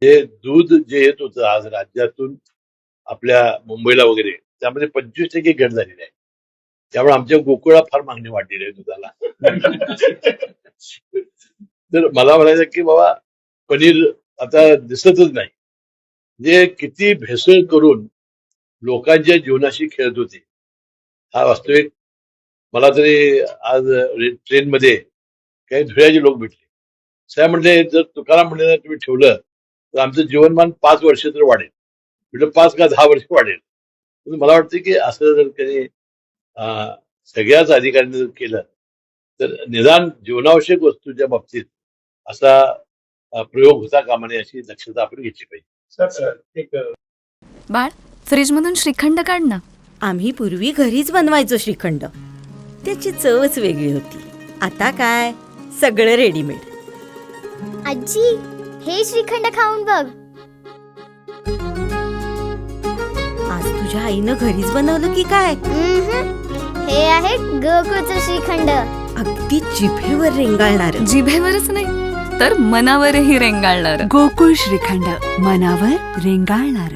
जे दूध जे येत होतं आज राज्यातून आपल्या मुंबईला वगैरे, त्यामध्ये 25% घट झालेली आहे. त्यामुळे आमच्या गोकुळात फार मागणी वाढलेली आहे दुधाला. तर मला म्हणायचं की बाबा पनीर आता दिसतच नाही. जे किती भेसळ करून लोकांच्या जीवनाशी खेळत होते, हा वास्तविक. मला तरी आज ट्रेनमध्ये काही धुळ्याचे लोक भेटले. साहेब म्हणले, जर तुकाराम म्हणले तुम्ही ठेवलं तर आमचं जीवनमान 5 वर्ष तर वाढेल. म्हटलं 5 का 10 वर्ष वाढेल. पण मला वाटतं की असं जर कधी सगळ्याच अधिकाऱ्यांनी जर केलं तर निदान जीवनावश्यक वस्तूच्या बाबतीत असा प्रयोग होता कामा नये अशी दक्षता आपण घेतली पाहिजे. बाळ, फ्रीज मधून श्रीखंड काढ ना. आम्ही पूर्वी घरीच बनवायचो श्रीखंड. त्याची चवच वेगळी होती. आता काय सगळं रेडीमेड. आजी, हे श्रीखंड खाऊन बघ. आज तुझ्या आईनं घरीच बनवलं की काय? हे आहे गोकुळचं श्रीखंड. अगदी जिभेवर रेंगाळणार. जिभेवरच नाही तर मनावरही रेंगाळणार. गोकुळ श्रीखंड, मनावर रेंगाळणार.